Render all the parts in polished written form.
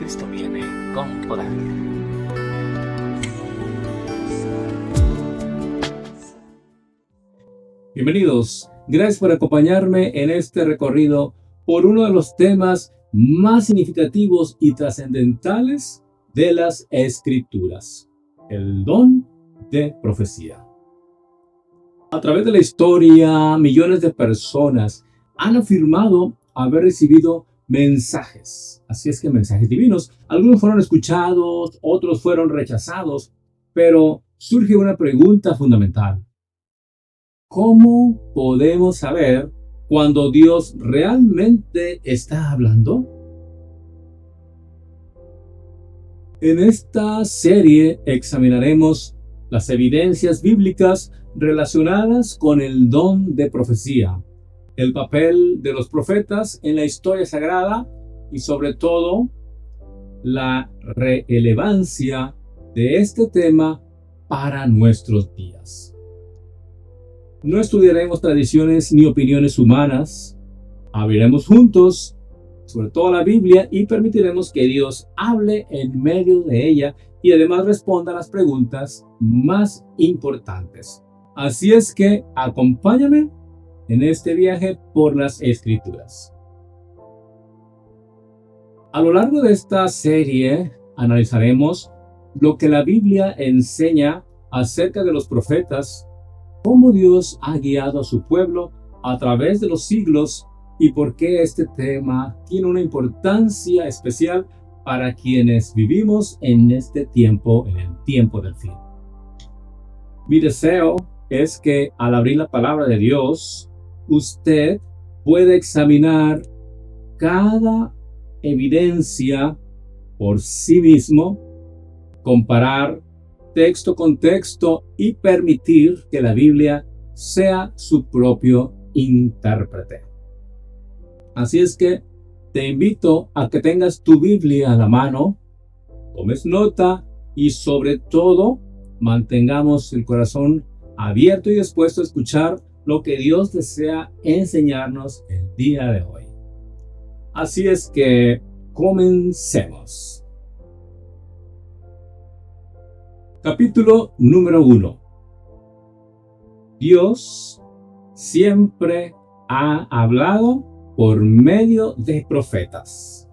Cristo viene con poder. Bienvenidos. Gracias por acompañarme en este recorrido por uno de los temas más significativos y trascendentales de las Escrituras, el don de profecía. A través de la historia, millones de personas han afirmado haber recibido mensajes, así es que mensajes divinos. Algunos fueron escuchados, otros fueron rechazados, pero surge una pregunta fundamental. ¿Cómo podemos saber cuando Dios realmente está hablando? En esta serie examinaremos las evidencias bíblicas relacionadas con el don de profecía, el papel de los profetas en la historia sagrada y sobre todo la relevancia de este tema para nuestros días. No estudiaremos tradiciones ni opiniones humanas, abriremos juntos sobre toda la Biblia y permitiremos que Dios hable en medio de ella y además responda a las preguntas más importantes. Así es que acompáñame en este viaje por las Escrituras. A lo largo de esta serie analizaremos lo que la Biblia enseña acerca de los profetas, cómo Dios ha guiado a su pueblo a través de los siglos y por qué este tema tiene una importancia especial para quienes vivimos en este tiempo, en el tiempo del fin. Mi deseo es que al abrir la palabra de Dios, usted pueda examinar cada evidencia por sí mismo, comparar texto con texto y permitir que la Biblia sea su propio intérprete. Así es que te invito a que tengas tu Biblia a la mano, tomes nota y sobre todo mantengamos el corazón abierto y dispuesto a escuchar lo que Dios desea enseñarnos el día de hoy. Así es que comencemos. Capítulo número 1. Dios siempre ha hablado por medio de profetas.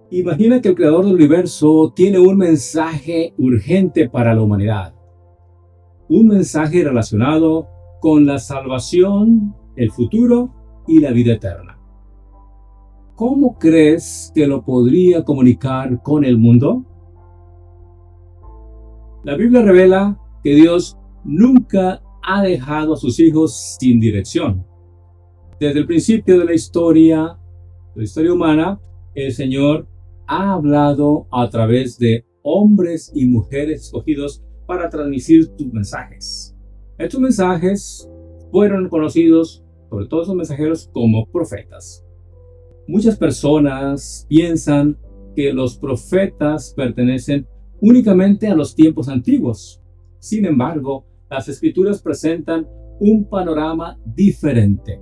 Imagina que el creador del universo tiene un mensaje urgente para la humanidad. Un mensaje relacionado con la salvación, el futuro y la vida eterna. ¿Cómo crees que lo podría comunicar con el mundo? La Biblia revela que Dios nunca ha dejado a sus hijos sin dirección. Desde el principio de la historia humana, el Señor ha hablado a través de hombres y mujeres escogidos para transmitir sus mensajes. Estos mensajes fueron conocidos, sobre todo sus mensajeros, como profetas. Muchas personas piensan que los profetas pertenecen únicamente a los tiempos antiguos. Sin embargo, las Escrituras presentan un panorama diferente.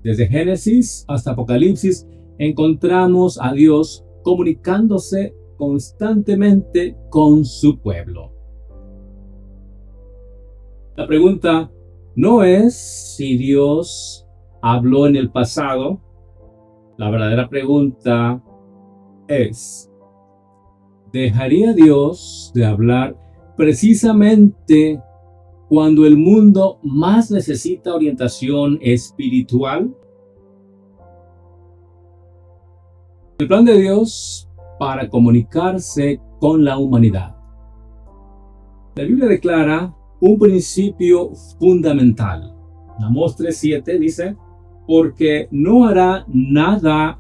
Desde Génesis hasta Apocalipsis encontramos a Dios comunicándose constantemente con su pueblo. La pregunta no es si Dios habló en el pasado. La verdadera pregunta es: ¿dejaría Dios de hablar precisamente cuando el mundo más necesita orientación espiritual? El plan de Dios para comunicarse con la humanidad. La Biblia declara un principio fundamental. Amós 3:7 dice: porque no hará nada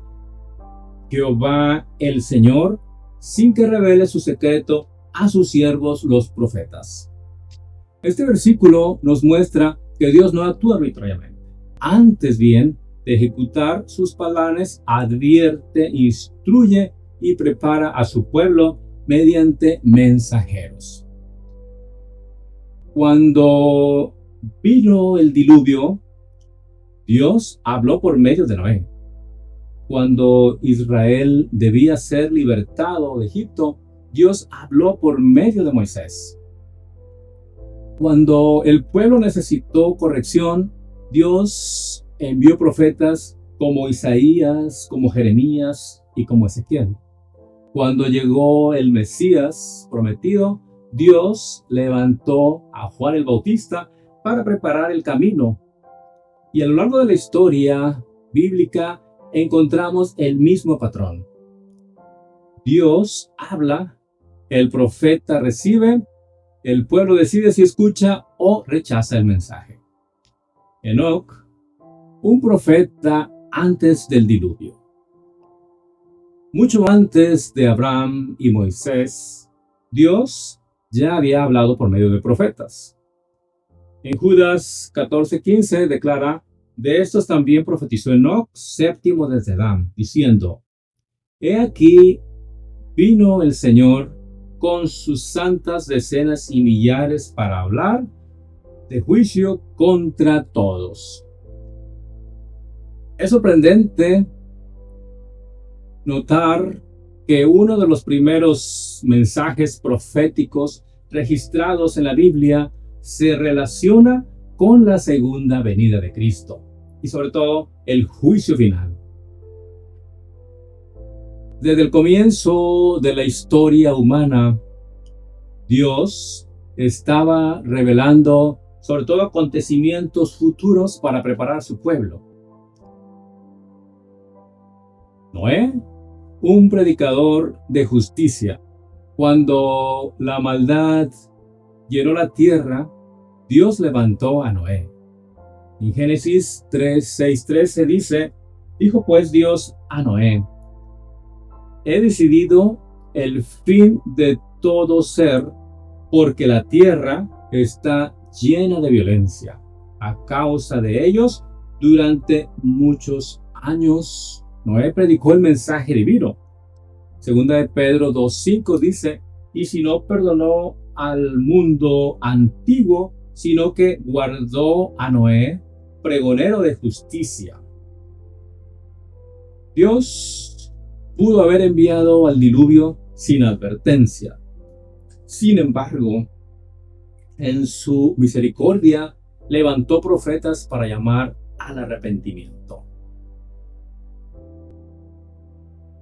Jehová el Señor sin que revele su secreto a sus siervos los profetas. Este versículo nos muestra que Dios no actúa arbitrariamente. Antes bien, de ejecutar sus planes, advierte, instruye y prepara a su pueblo mediante mensajeros. Cuando vino el diluvio, Dios habló por medio de Noé. Cuando Israel debía ser libertado de Egipto, Dios habló por medio de Moisés. Cuando el pueblo necesitó corrección, Dios envió profetas como Isaías, como Jeremías y como Ezequiel. Cuando llegó el Mesías prometido, Dios levantó a Juan el Bautista para preparar el camino. Y a lo largo de la historia bíblica encontramos el mismo patrón. Dios habla, el profeta recibe, el pueblo decide si escucha o rechaza el mensaje. Enoc, un profeta antes del diluvio. Mucho antes de Abraham y Moisés, Dios ya había hablado por medio de profetas. En Judas 14:15 declara: de estos también profetizó Enoc, séptimo desde Adán, diciendo: he aquí vino el Señor con sus santas decenas y millares para hablar de juicio contra todos. Es sorprendente notar que uno de los primeros mensajes proféticos registrados en la Biblia se relaciona con la segunda venida de Cristo y sobre todo el juicio final. Desde el comienzo de la historia humana, Dios estaba revelando sobre todo acontecimientos futuros para preparar su pueblo. Noé, un predicador de justicia. Cuando la maldad llenó la tierra, Dios levantó a Noé. En Génesis 3:6-13 dice: dijo pues Dios a Noé: he decidido el fin de todo ser, porque la tierra está llena de violencia a causa de ellos. Durante muchos años Noé predicó el mensaje divino. Segunda de Pedro 2:5 dice: y si no perdonó al mundo antiguo, sino que guardó a Noé, pregonero de justicia. Dios pudo haber enviado al diluvio sin advertencia. Sin embargo, en su misericordia levantó profetas para llamar al arrepentimiento.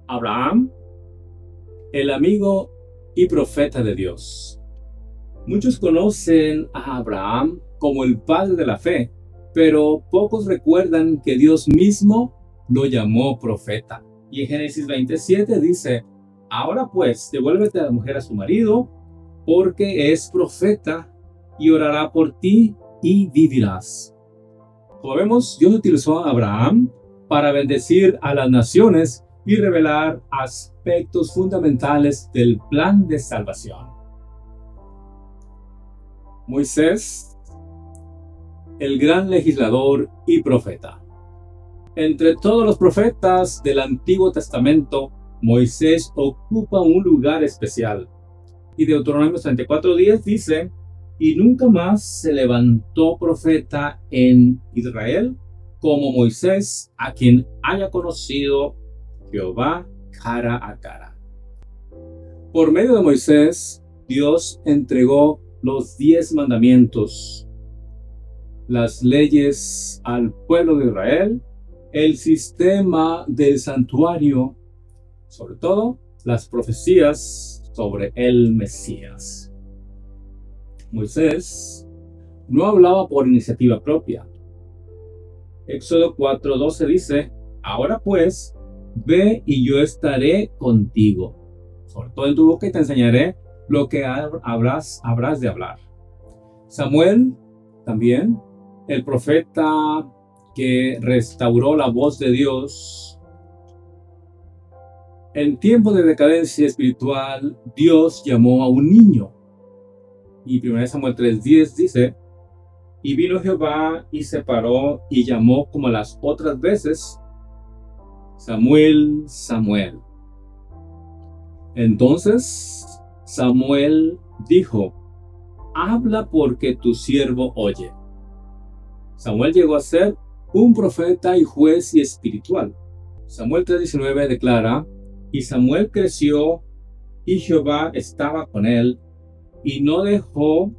Abraham, el amigo y profeta de Dios. Muchos conocen a Abraham como el padre de la fe, pero pocos recuerdan que Dios mismo lo llamó profeta. Y en Génesis 27 dice: ahora pues, devuélvete a la mujer a su marido, porque es profeta y orará por ti y vivirás. Como vemos, Dios utilizó a Abraham para bendecir a las naciones y revelar aspectos fundamentales del plan de salvación. Moisés, el gran legislador y profeta. Entre todos los profetas del Antiguo Testamento, Moisés ocupa un lugar especial. Y Deuteronomio 34:10 dice: y nunca más se levantó profeta en Israel como Moisés, a quien haya conocido Jehová cara a cara. Por medio de Moisés, Dios entregó los 10 mandamientos, las leyes al pueblo de Israel, el sistema del santuario, sobre todo las profecías sobre el Mesías. Moisés no hablaba por iniciativa propia. Éxodo 4:12 dice: ahora pues, ve y yo estaré contigo, sobre todo en tu boca, y te enseñaré lo que habrás de hablar. Samuel, también, el profeta que restauró la voz de Dios. En tiempo de decadencia espiritual, Dios llamó a un niño. Y 1 Samuel 3:10 dice: y vino Jehová y se paró y llamó como las otras veces: Samuel, Samuel. Entonces Samuel dijo: habla, porque tu siervo oye. Samuel llegó a ser un profeta y juez y espiritual. Samuel 3:19 declara, y Samuel creció y Jehová estaba con él y no dejó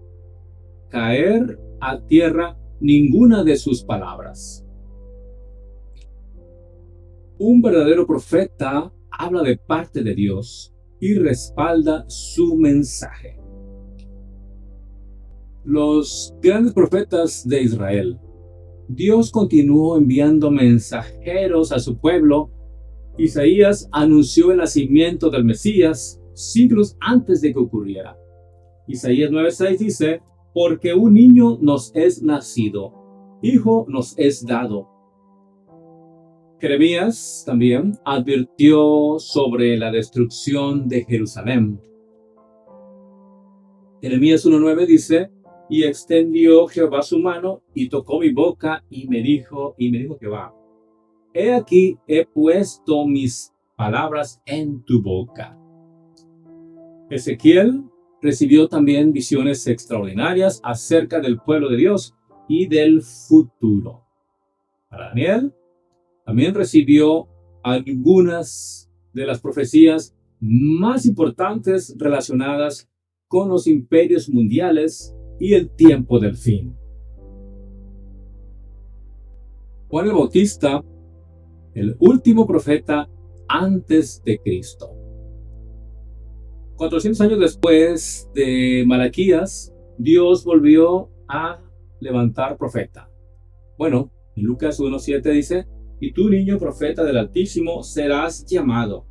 caer a tierra ninguna de sus palabras. Un verdadero profeta habla de parte de Dios y respalda su mensaje. Los grandes profetas de Israel, Dios continuó enviando mensajeros a su pueblo. Isaías anunció el nacimiento del Mesías siglos antes de que ocurriera. Isaías 9:6 dice, porque un niño nos es nacido, hijo nos es dado. Jeremías también advirtió sobre la destrucción de Jerusalén. Jeremías 1:9 dice, y extendió Jehová su mano y tocó mi boca y me dijo Jehová, he aquí he puesto mis palabras en tu boca. Ezequiel recibió también visiones extraordinarias acerca del pueblo de Dios y del futuro. Para Daniel también recibió algunas de las profecías más importantes relacionadas con los imperios mundiales y el tiempo del fin. Juan el Bautista, el último profeta antes de Cristo. 400 años después de Malaquías, Dios volvió a levantar profeta. Bueno, en Lucas 1:7 dice, y tú, niño profeta del Altísimo, serás llamado.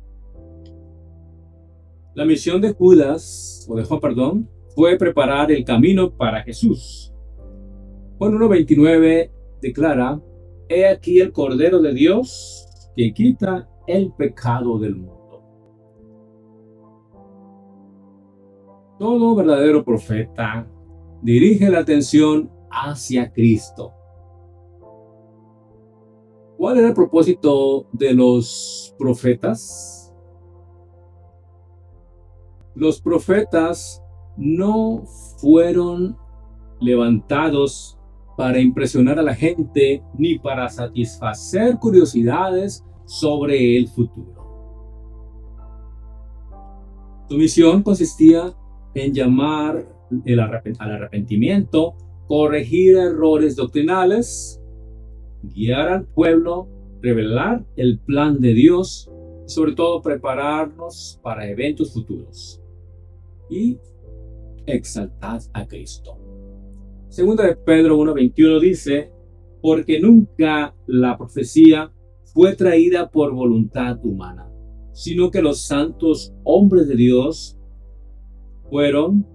La misión de Juan, fue preparar el camino para Jesús. Juan 1:29 declara, he aquí el Cordero de Dios que quita el pecado del mundo. Todo verdadero profeta dirige la atención hacia Cristo. ¿Cuál era el propósito de los profetas? Los profetas no fueron levantados para impresionar a la gente ni para satisfacer curiosidades sobre el futuro. Su misión consistía en llamar al arrepentimiento, corregir errores doctrinales, guiar al pueblo, revelar el plan de Dios y sobre todo prepararnos para eventos futuros y exaltar a Cristo. Segunda de Pedro 1:21 dice, porque nunca la profecía fue traída por voluntad humana, sino que los santos hombres de Dios fueron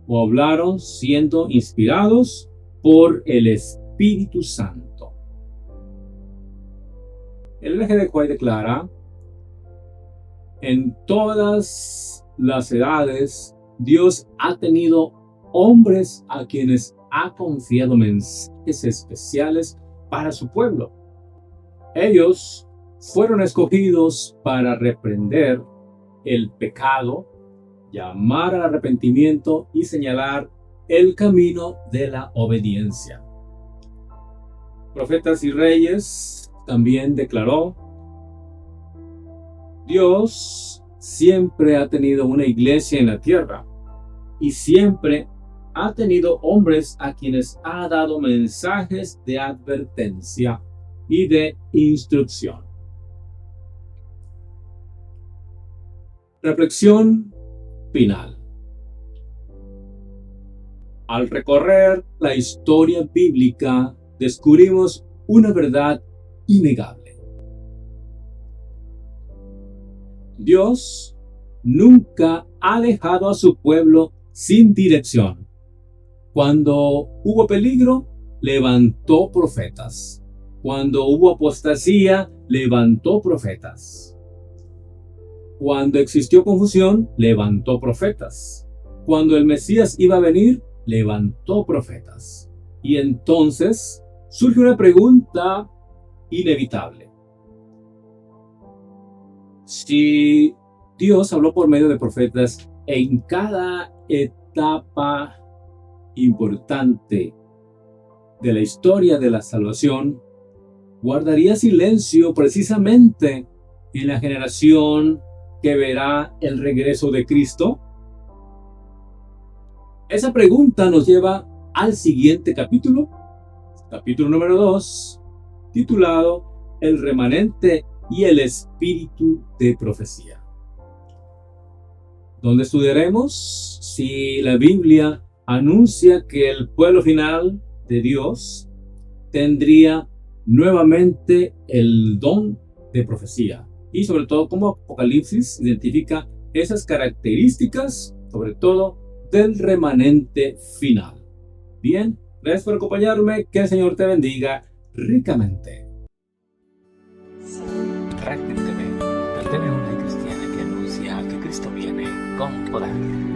o hablaron siendo inspirados por el Espíritu Santo. El Eje de White declara, en todas las edades, Dios ha tenido hombres a quienes ha confiado mensajes especiales para su pueblo. Ellos fueron escogidos para reprender el pecado, llamar al arrepentimiento y señalar el camino de la obediencia. Profetas y Reyes también declaró, Dios siempre ha tenido una iglesia en la tierra y siempre ha tenido hombres a quienes ha dado mensajes de advertencia y de instrucción. Reflexión final. Al recorrer la historia bíblica, descubrimos una verdad innegable. Dios nunca ha dejado a su pueblo sin dirección. Cuando hubo peligro, levantó profetas. Cuando hubo apostasía, levantó profetas. Cuando existió confusión, levantó profetas. Cuando el Mesías iba a venir, levantó profetas. Y entonces surge una pregunta inevitable. Si Dios habló por medio de profetas en cada etapa importante de la historia de la salvación, guardaría silencio precisamente en la generación que verá el regreso de Cristo? Esa pregunta nos lleva al siguiente capítulo, capítulo número 2, titulado El remanente y el espíritu de profecía, donde estudiaremos si la Biblia anuncia que el pueblo final de Dios tendría nuevamente el don de profecía y sobre todo cómo Apocalipsis identifica esas características, sobre todo del remanente final. Bien, gracias por acompañarme, que el Señor te bendiga ricamente. Rack TV, la TV online cristiana que anuncia que Cristo viene con poder.